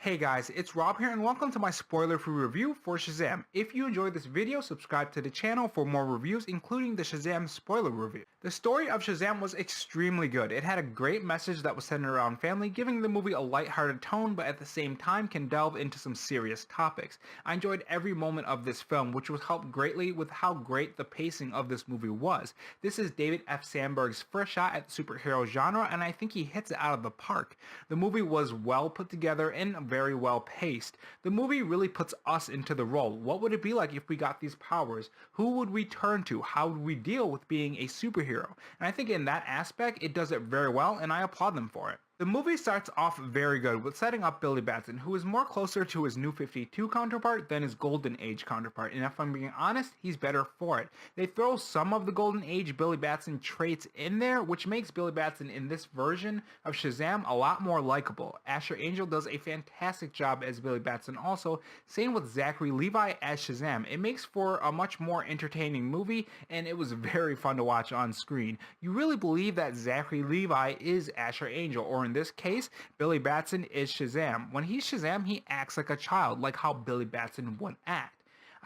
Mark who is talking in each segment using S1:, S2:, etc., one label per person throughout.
S1: Hey guys, it's Rob here and welcome to my spoiler-free review for Shazam. If you enjoyed this video, subscribe to the channel for more reviews, including the Shazam spoiler review. The story of Shazam was extremely good. It had a great message that was centered around family, giving the movie a lighthearted tone, but at the same time can delve into some serious topics. I enjoyed every moment of this film, which was helped greatly with how great the pacing of this movie was. This is David F. Sandberg's first shot at the superhero genre, and I think he hits it out of the park. The movie was well put together and very well paced. The movie really puts us into the role. What would it be like if we got these powers? Who would we turn to? How would we deal with being a superhero? And I think in that aspect, it does it very well, and I applaud them for it. The movie starts off very good with setting up Billy Batson, who is more closer to his New 52 counterpart than his Golden Age counterpart, and if I'm being honest, he's better for it. They throw some of the Golden Age Billy Batson traits in there, which makes Billy Batson in this version of Shazam a lot more likable. Asher Angel does a fantastic job as Billy Batson also, same with Zachary Levi as Shazam. It makes for a much more entertaining movie, and it was very fun to watch on screen. You really believe that Zachary Levi is Asher Angel, or in this case, Billy Batson is Shazam. When he's Shazam, he acts like a child, like how Billy Batson would act.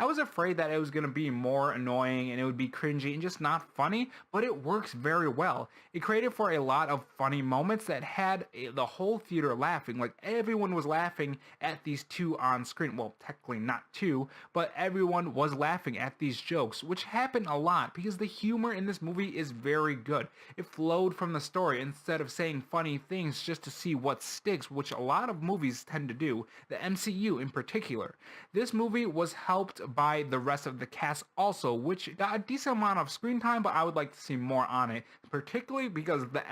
S1: I was afraid that it was going to be more annoying and it would be cringy and just not funny, but it works very well. It created for a lot of funny moments that had the whole theater laughing. Like everyone was laughing at these two on screen. Well, technically not two, but everyone was laughing at these jokes, which happened a lot because the humor in this movie is very good. It flowed from the story instead of saying funny things just to see what sticks, which a lot of movies tend to do, the MCU in particular. This movie was helped by the rest of the cast also, which got a decent amount of screen time, but I would like to see more on it, particularly because of the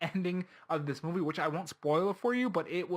S1: ending of this movie, which I won't spoil it for you, but it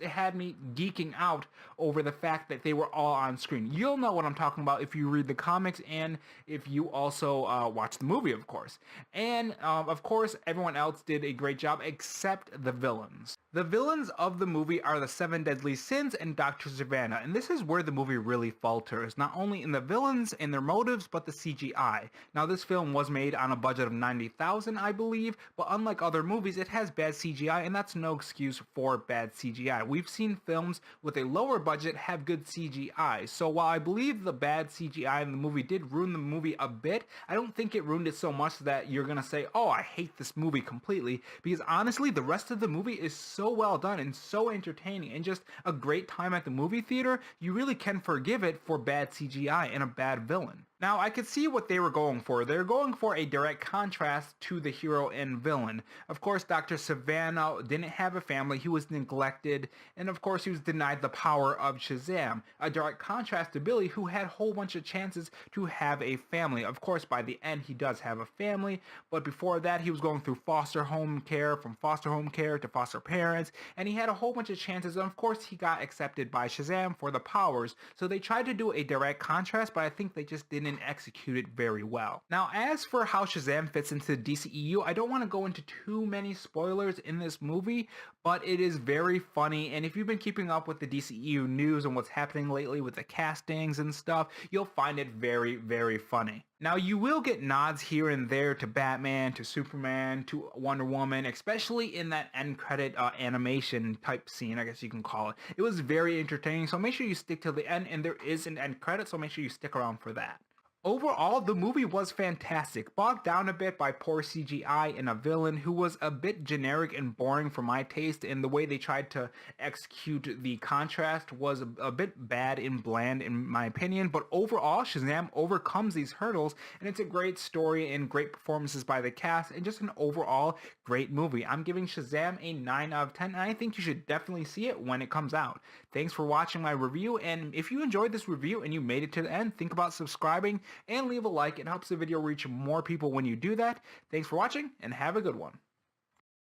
S1: had me geeking out over the fact that they were all on screen. You'll know what I'm talking about if you read the comics and if you also watch the movie, of course. And of course, everyone else did a great job except the villains. The villains of the movie are the Seven Deadly Sins and Dr. Savannah, and this is where the movie really falters, not only in the villains and their motives, but the CGI. Now, this film was made on a budget of $90,000, I believe, but unlike other movies, it has bad CGI, and that's no excuse for bad CGI. We've seen films with a lower budget have good CGI, so while I believe the bad CGI in the movie did ruin the movie a bit, I don't think it ruined it so much that you're gonna say, oh, I hate this movie completely, because honestly, the rest of the movie is so well done and so entertaining and just a great time at the movie theater, you really can forgive it for bad CGI and a bad villain. Now, I could see what they were going for. They're going for a direct contrast to the hero and villain. Of course, Dr. Savannah didn't have a family, he was neglected, and of course he was denied the power of Shazam. A direct contrast to Billy, who had a whole bunch of chances to have a family. Of course, by the end he does have a family, but before that he was going through foster home care, from foster home care to foster parents, and he had a whole bunch of chances, and of course he got accepted by Shazam for the powers. So they tried to do a direct contrast, but I think they just didn't execute it very well. Now, as for how Shazam fits into the DCEU, I don't want to go into too many spoilers in this movie, but it is very funny, and if you've been keeping up with the DCEU news and what's happening lately with the castings and stuff, you'll find it very, very funny. Now, you will get nods here and there to Batman, to Superman, to Wonder Woman, especially in that end credit animation type scene, I guess you can call it. It was very entertaining, so make sure you stick till the end, and there is an end credit, so make sure you stick around for that. Overall, the movie was fantastic, bogged down a bit by poor CGI and a villain who was a bit generic and boring for my taste, and the way they tried to execute the contrast was a bit bad and bland in my opinion, but overall, Shazam overcomes these hurdles, and it's a great story and great performances by the cast, and just an overall great movie. I'm giving Shazam a 9 out of 10, and I think you should definitely see it when it comes out. Thanks for watching my review, and if you enjoyed this review and you made it to the end, think about subscribing and leave a like. It helps the video reach more people when you do that. Thanks for watching and have a good one.